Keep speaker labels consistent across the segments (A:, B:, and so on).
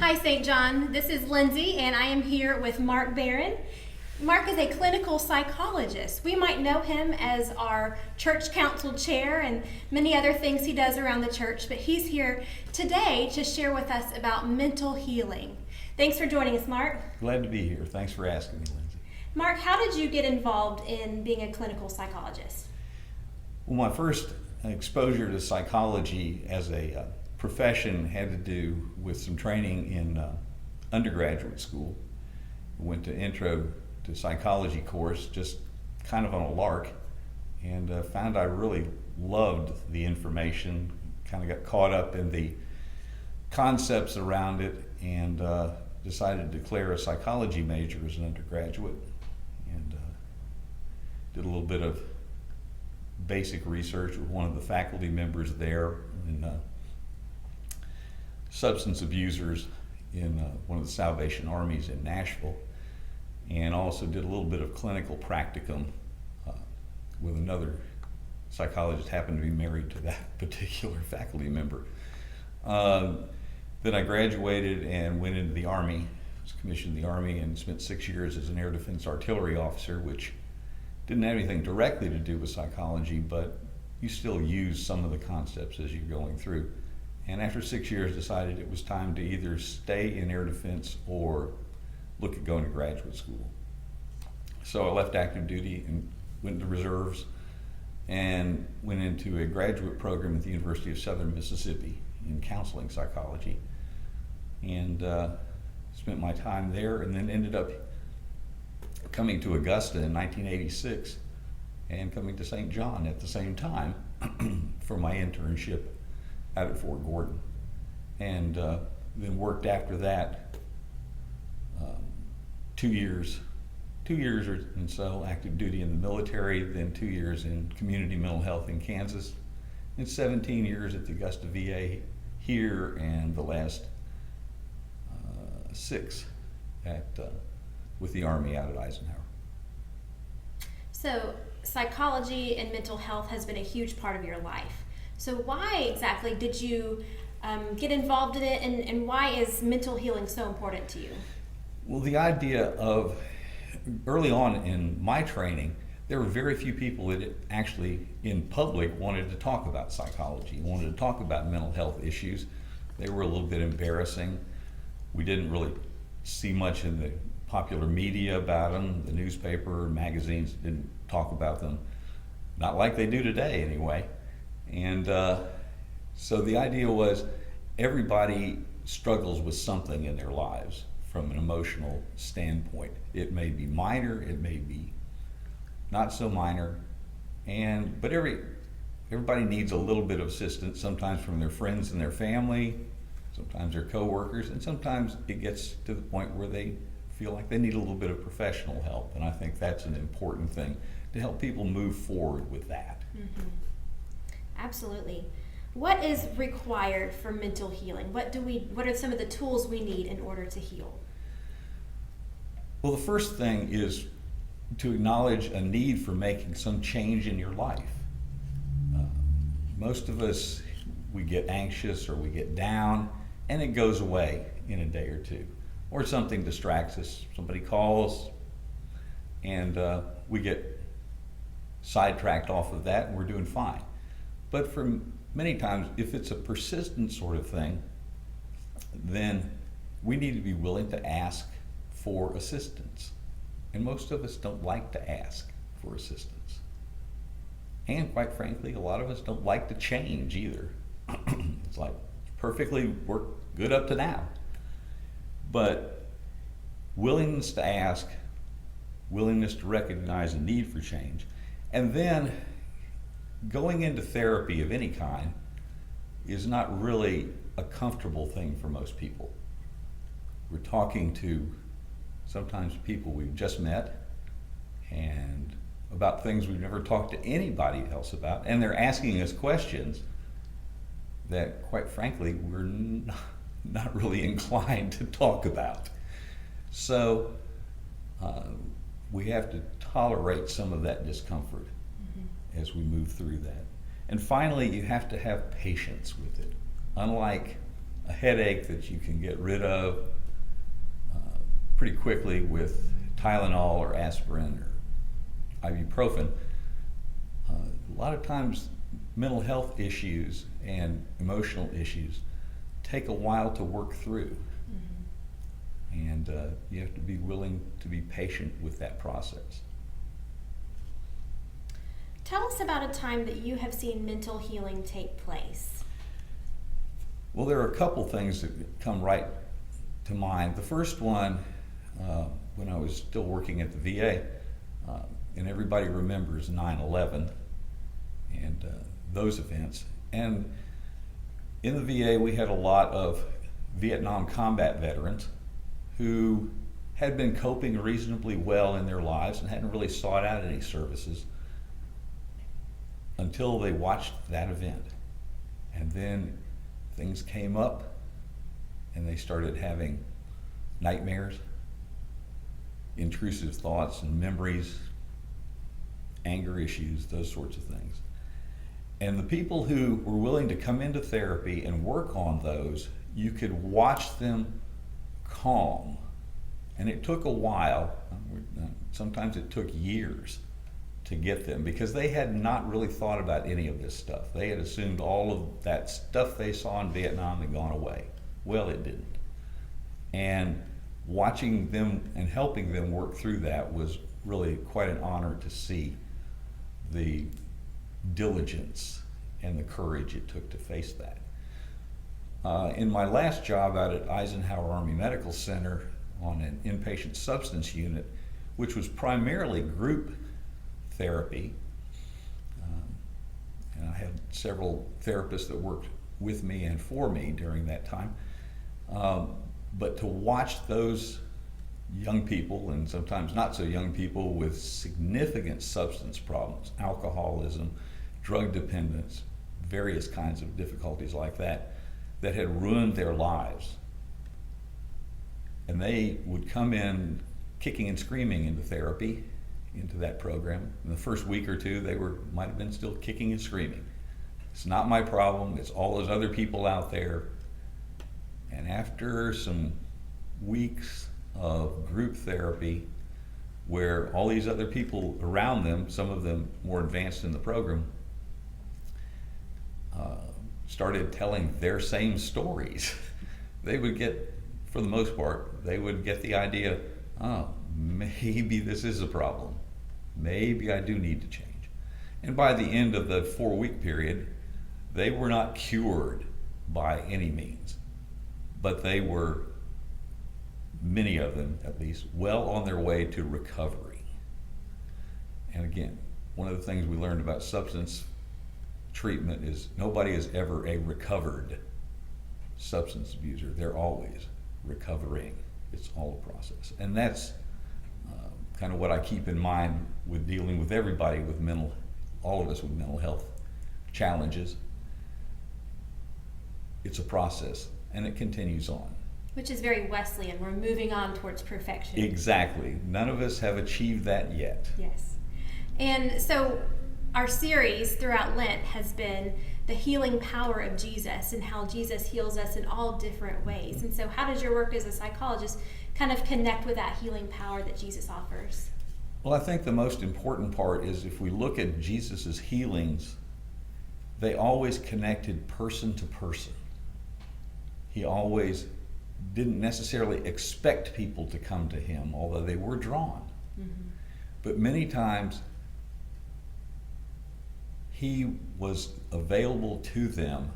A: Hi, St. John. This is Lindsay, and I am here with Mark Barron. Mark is a clinical psychologist. We might know him as our church council chair and many other things he does around the church, but he's here today to share with us about mental healing. Thanks for joining us, Mark.
B: Glad to be here. Thanks for asking me, Lindsay.
A: Mark, how did you get involved in being a clinical psychologist?
B: Well, my first exposure to psychology as a profession had to do with some training in undergraduate school. I went to Intro to Psychology course just kind of on a lark, and found I really loved the information, kind of got caught up in the concepts around it, and decided to declare a psychology major as an undergraduate, and did a little bit of basic research with one of the faculty members there in substance abusers in one of the Salvation Armies in Nashville, and also did a little bit of clinical practicum with another psychologist, happened to be married to that particular faculty member. Then I graduated and went into the Army, was commissioned in the Army, and spent 6 years as an air defense artillery officer, which didn't have anything directly to do with psychology, but you still use some of the concepts as you're going through. And after 6 years, decided it was time to either stay in air defense or look at going to graduate school. So I left active duty and went into reserves and went into a graduate program at the University of Southern Mississippi in counseling psychology, and spent my time there, and then ended up coming to Augusta in 1986 and coming to St. John at the same time for my internship out at Fort Gordon, and then worked after that 2 years or so active duty in the military, then 2 years in community mental health in Kansas, and 17 years at the Augusta VA here, and the last 6 with the Army out at Eisenhower.
A: So psychology and mental health has been a huge part of your life. So why exactly did you get involved in it, and why is mental healing so important to you?
B: Well, the idea of, early on in my training, there were very few people that actually in public wanted to talk about psychology, wanted to talk about mental health issues. They were a little bit embarrassing. We didn't really see much in the popular media about them. The newspaper, magazines didn't talk about them, not like they do today anyway. And so the idea was everybody struggles with something in their lives from an emotional standpoint. It may be minor, it may be not so minor, but everybody needs a little bit of assistance, sometimes from their friends and their family, sometimes their coworkers, and sometimes it gets to the point where they feel like they need a little bit of professional help. And I think that's an important thing to help people move forward with that.
A: Mm-hmm. Absolutely. What is required for mental healing? What are some of the tools we need in order to heal?
B: Well, the first thing is to acknowledge a need for making some change in your life. Most of us, we get anxious or we get down, and it goes away in a day or two. Or something distracts us, somebody calls, and we get sidetracked off of that, and we're doing fine. But for many times, if it's a persistent sort of thing, then we need to be willing to ask for assistance. And most of us don't like to ask for assistance. And quite frankly, a lot of us don't like to change either. It's like, perfectly worked good up to now. But willingness to ask, willingness to recognize a need for change, and then going into therapy of any kind is not really a comfortable thing for most people. We're talking to sometimes people we've just met and about things we've never talked to anybody else about, and they're asking us questions that, quite frankly, we're not really inclined to talk about. So we have to tolerate some of that discomfort as we move through that. And finally, you have to have patience with it. Unlike a headache that you can get rid of pretty quickly with Tylenol or aspirin or ibuprofen. A lot of times mental health issues and emotional issues take a while to work through. And you have to be willing to be patient with that process.
A: Tell us about a time that you have seen mental healing take place.
B: Well, there are a couple things that come right to mind. The first one, when I was still working at the VA, and everybody remembers 9/11 and those events. And in the VA, we had a lot of Vietnam combat veterans who had been coping reasonably well in their lives and hadn't really sought out any services until they watched that event. And then things came up and they started having nightmares, intrusive thoughts and memories, anger issues, those sorts of things. And the people who were willing to come into therapy and work on those, you could watch them calm. And it took a while, sometimes it took years to get them, because they had not really thought about any of this stuff. They had assumed all of that stuff they saw in Vietnam had gone away. Well, it didn't. And watching them and helping them work through that was really quite an honor to see the diligence and the courage it took to face that. In my last job out at Eisenhower Army Medical Center on an inpatient substance unit, which was primarily group therapy, and I had several therapists that worked with me and for me during that time, but to watch those young people, and sometimes not so young people, with significant substance problems, alcoholism, drug dependence, various kinds of difficulties like that, that had ruined their lives. And they would come in kicking and screaming into therapy, into that program. In the first week or two, they might have been still kicking and screaming. It's not my problem, it's all those other people out there. And after some weeks of group therapy, where all these other people around them, some of them more advanced in the program, started telling their same stories, they would get, for the most part, they would get the idea, oh, maybe this is a problem. Maybe I do need to change. And by the end of the 4-week period, they were not cured by any means, but they were, many of them at least, well on their way to recovery. And again, one of the things we learned about substance treatment is nobody is ever a recovered substance abuser. They're always recovering. It's all a process. And that's kind of what I keep in mind with dealing with everybody with all of us with mental health challenges. It's a process, and it continues on.
A: Which is very Wesleyan. We're moving on towards perfection.
B: Exactly. None of us have achieved that yet.
A: Yes. And so our series throughout Lent has been the healing power of Jesus and how Jesus heals us in all different ways. And so how does your work as a psychologist kind of connect with that healing power that Jesus offers?
B: Well, I think the most important part is if we look at Jesus's healings, they always connected person to person. He always didn't necessarily expect people to come to him, although they were drawn. Mm-hmm. But many times he was available to them,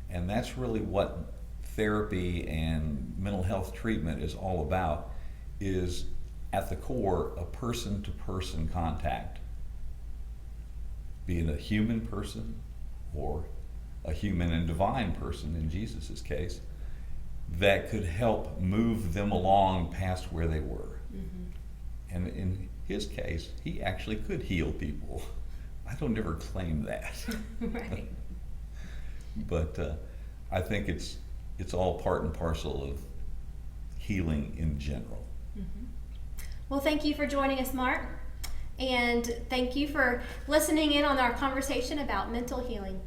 B: and that's really what therapy and mental health treatment is all about, is at the core a person-to-person contact, be it a human person or a human and divine person in Jesus's case, that could help move them along past where they were. Mm-hmm. And in his case, he actually could heal people. I don't ever claim that.
A: Right.
B: But I think it's all part and parcel of healing in general.
A: Mm-hmm. Well, thank you for joining us, Mark. And thank you for listening in on our conversation about mental healing.